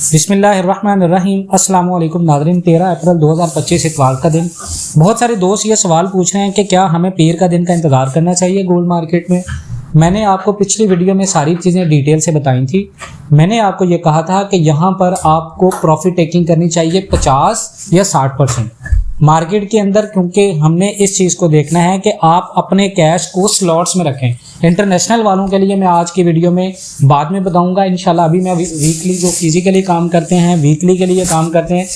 बिस्मिल्लाहिर्रहमानिर्रहीम। अस्सलाम वालेकुम नाज़रीन। 13 अप्रैल 2025 इतवार का दिन। बहुत सारे दोस्त ये सवाल पूछ रहे हैं कि क्या हमें पीर का दिन का इंतज़ार करना चाहिए गोल्ड मार्केट में। मैंने आपको पिछली वीडियो में सारी चीज़ें डिटेल से बताई थी। मैंने आपको ये कहा था कि यहाँ पर आपको प्रॉफिट टेकिंग करनी चाहिए 50 या 60% मार्केट के अंदर, क्योंकि हमने इस चीज़ को देखना है कि आप अपने कैश को स्लॉट्स में रखें। इंटरनेशनल वालों के लिए मैं आज की वीडियो में बाद में बताऊंगा इंशाल्लाह। अभी मैं वीकली जो फिजिकली काम करते हैं, वीकली के लिए काम करते हैं।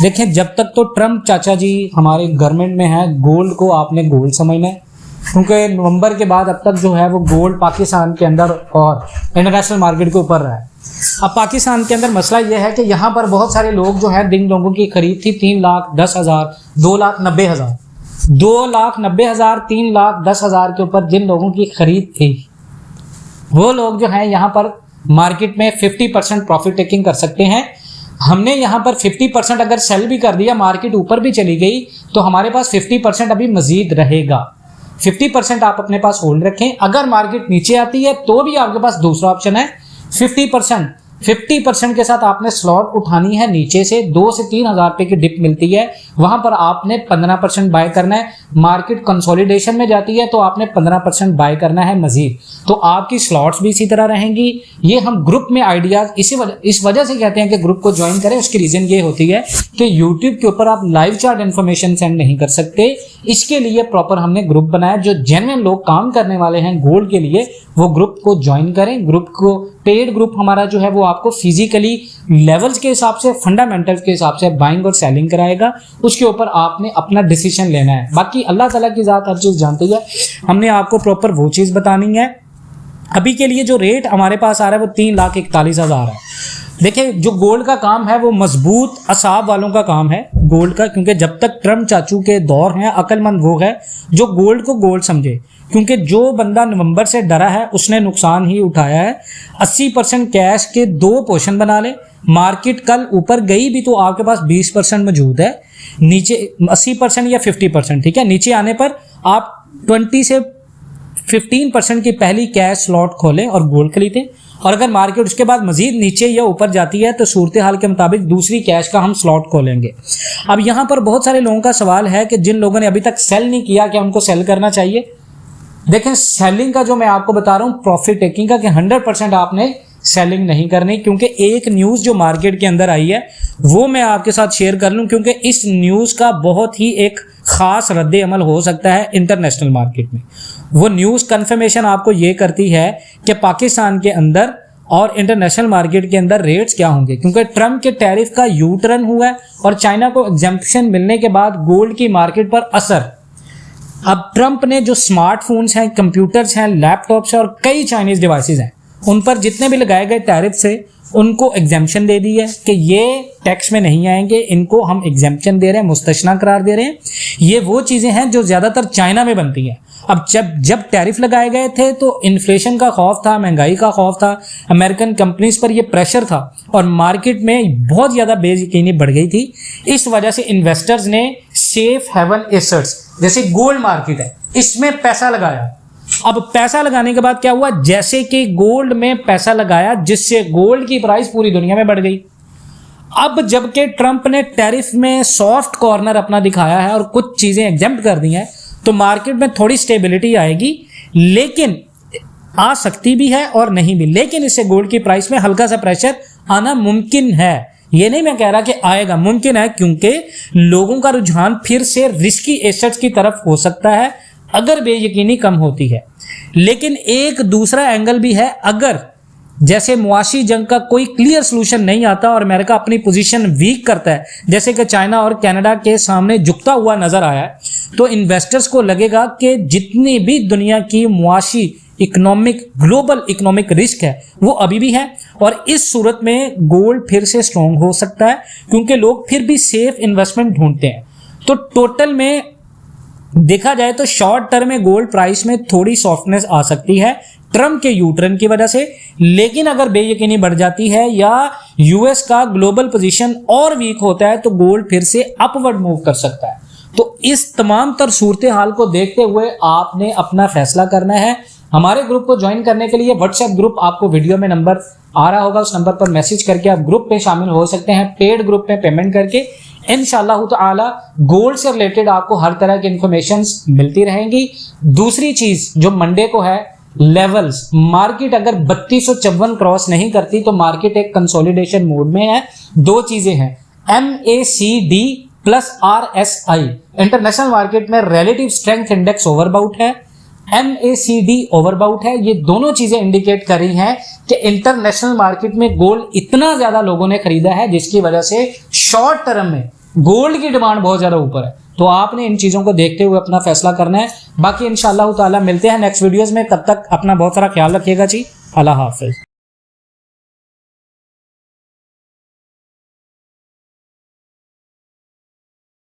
देखें, जब तक तो ट्रम्प चाचा जी हमारे गवर्नमेंट में है, गोल्ड को आपने गोल्ड समझना है, क्योंकि नवंबर के बाद अब तक जो है वो गोल्ड पाकिस्तान के अंदर और इंटरनेशनल मार्केट के ऊपर रहा है। अब पाकिस्तान के अंदर मसला यह है कि यहाँ पर बहुत सारे लोग जो है, जिन लोगों की खरीद थी 3,10,000, 2,90,000, 2,90,000, 3,10,000 के ऊपर जिन लोगों की खरीद थी, वो लोग जो है यहाँ पर मार्केट में 50% प्रॉफिट टेकिंग कर सकते हैं। हमने यहाँ पर 50% अगर सेल भी कर दिया, मार्केट ऊपर भी चली गई, तो हमारे पास 50% अभी मजीद रहेगा। 50% आप अपने पास होल्ड रखें। अगर मार्केट नीचे आती है तो भी आपके पास दूसरा ऑप्शन है 50% के साथ आपने स्लॉट उठानी है। नीचे से 2 से 3 हज़ार रुपये की डिप मिलती है, वहां पर आपने 15% बाय करना है। मार्केट कंसोलिडेशन में जाती है तो आपने 15% बाय करना है मजीद। तो आपकी स्लॉट्स भी इसी तरह रहेंगी। ये हम ग्रुप में आइडियाज इस वजह से कहते हैं कि ग्रुप को ज्वाइन करें। उसकी रीजन ये होती है कि यूट्यूब के ऊपर आप लाइव चार्ट इन्फॉर्मेशन सेंड नहीं कर सकते। इसके लिए प्रॉपर हमने ग्रुप बनाया। जो जेन्युइन लोग काम करने वाले हैं गोल्ड के लिए, वो ग्रुप को ज्वाइन करें। ग्रुप को पेड ग्रुप हमारा जो है वो आपको फिजिकली लेवल्स के हिसाब से, फंडामेंटल्स के हिसाब से बाइंग और सेलिंग कराएगा। उसके ऊपर आपने अपना डिसीजन लेना है। बाकी अल्लाह ताला की ज़ात हर चीज़ जानती है। हमने आपको प्रॉपर वो चीज़ बतानी है। अभी के लिए जो रेट हमारे पास आ रहा है वो 3,41,000 है। देखिए, जो गोल्ड का काम है वो मजबूत असाब वालों का काम है गोल्ड का, क्योंकि जब तक ट्रम्प चाचू के दौर हैं, अक्लमंद वो है जो गोल्ड को गोल्ड समझे। क्योंकि जो बंदा नवंबर से डरा है उसने नुकसान ही उठाया है। 80% कैश के 2 पोर्शन बना ले। मार्केट कल ऊपर गई भी तो आपके पास 20% मौजूद है। नीचे 80% या 50%, ठीक है। नीचे आने पर आप 20 से 15% की पहली कैश स्लॉट खोलें और गोल्ड खरीदें। और अगर मार्केट उसके बाद मजीद नीचे या ऊपर जाती है तो सूरत हाल के मुताबिक दूसरी कैश का हम स्लॉट खोलेंगे। अब यहाँ पर बहुत सारे लोगों का सवाल है कि जिन लोगों ने अभी तक सेल नहीं किया, क्या उनको सेल करना चाहिए। देखें, सेलिंग का जो मैं आपको बता रहा हूँ प्रॉफिट टेकिंग का, कि 100% आपने सेलिंग नहीं करनी। क्योंकि एक न्यूज़ जो मार्केट के अंदर आई है वो मैं आपके साथ शेयर कर लूँ, क्योंकि इस न्यूज़ का बहुत ही एक ख़ास रद्द अमल हो सकता है इंटरनेशनल मार्केट में। वो न्यूज़ कन्फर्मेशन आपको ये करती है कि पाकिस्तान के अंदर और इंटरनेशनल मार्केट के अंदर रेट्स क्या होंगे। क्योंकि ट्रम्प के टैरिफ का यू टर्न हुआ है और चाइना को एग्जेम्पशन मिलने के बाद गोल्ड की मार्केट पर असर। अब ट्रम्प ने जो स्मार्टफोन्स हैं, कंप्यूटर्स हैं, लैपटॉप्स हैं और कई चाइनीज़ डिवाइसेस हैं, उन पर जितने भी लगाए गए टैरिफ से उनको एग्जेम्पशन दे दी है कि ये टैक्स में नहीं आएंगे, इनको हम एग्जेम्पशन दे रहे हैं, मुस्तशना करार दे रहे हैं। ये वो चीज़ें हैं जो ज़्यादातर चाइना में बनती हैं। अब जब टैरिफ लगाए गए थे तो इन्फ्लेशन का खौफ था, महंगाई का खौफ था, अमेरिकन कंपनीज पर ये प्रेशर था और मार्केट में बहुत ज़्यादा बेयकीनी बढ़ गई थी। इस वजह से इन्वेस्टर्स ने सेफ हेवन एसेट्स जैसे गोल्ड मार्केट है, इसमें पैसा लगाया। अब पैसा लगाने के बाद क्या हुआ, जैसे कि गोल्ड में पैसा लगाया जिससे गोल्ड की प्राइस पूरी दुनिया में बढ़ गई। अब जबकि ट्रंप ने टैरिफ में सॉफ्ट कॉर्नर अपना दिखाया है और कुछ चीजें एग्जेम्प्ट कर दी हैं, तो मार्केट में थोड़ी स्टेबिलिटी आएगी, लेकिन आ सकती भी है और नहीं भी। लेकिन इससे गोल्ड की प्राइस में हल्का सा प्रेशर आना मुमकिन है। ये नहीं मैं कह रहा कि आएगा, मुमकिन है, क्योंकि लोगों का रुझान फिर से रिस्की एसेट्स की तरफ हो सकता है अगर बेयकीनी कम होती है। लेकिन एक दूसरा एंगल भी है, अगर जैसे मुआशी जंग का कोई क्लियर सोल्यूशन नहीं आता और अमेरिका अपनी पोजीशन वीक करता है, जैसे कि चाइना और कनाडा के सामने झुकता हुआ नजर आया है, तो इन्वेस्टर्स को लगेगा कि जितनी भी दुनिया की मुआशी इकोनॉमिक ग्लोबल इकोनॉमिक रिस्क है वो अभी भी है। और इस सूरत में गोल्ड फिर से स्ट्रॉन्ग हो सकता है, क्योंकि लोग फिर भी सेफ इन्वेस्टमेंट ढूंढते हैं। तो टोटल में देखा जाए तो शॉर्ट टर्म में गोल्ड प्राइस में थोड़ी सॉफ्टनेस आ सकती है ट्रम्प के यूटर्न की वजह से। लेकिन अगर बेयकीनी बढ़ जाती है या यूएस का ग्लोबल पोजीशन और वीक होता है तो गोल्ड फिर से अपवर्ड मूव कर सकता है। तो इस तमाम तर सूरत हाल को देखते हुए आपने अपना फैसला करना है। हमारे ग्रुप को ज्वाइन करने के लिए व्हाट्सएप ग्रुप आपको वीडियो में नंबर आ रहा होगा, उस नंबर पर मैसेज करके आप ग्रुप पे शामिल हो सकते हैं, पेड ग्रुप में पेमेंट करके। इंशाअल्लाह ताला गोल्ड से रिलेटेड आपको हर तरह की इंफॉर्मेशंस मिलती रहेंगी। दूसरी चीज जो मंडे को है, लेवल्स, मार्केट अगर 3254 क्रॉस नहीं करती तो मार्केट एक कंसोलिडेशन मोड में है। दो चीजें हैं, MACD plus RSI, international market में रिलेटिव स्ट्रेंथ इंडेक्स ओवरबाउट है, MACD ओवरबाउट है। ये दोनों चीजें इंडिकेट कर रही हैं कि इंटरनेशनल मार्केट में गोल्ड इतना ज्यादा लोगों ने खरीदा है जिसकी वजह से शॉर्ट टर्म में गोल्ड की डिमांड बहुत ज्यादा ऊपर है। तो आपने इन चीजों को देखते हुए अपना फैसला करना है। बाकी इंशाअल्लाह ताला मिलते हैं नेक्स्ट वीडियोस में, तब तक अपना बहुत सारा ख्याल रखिएगा जी। अल्लाह हाफिज।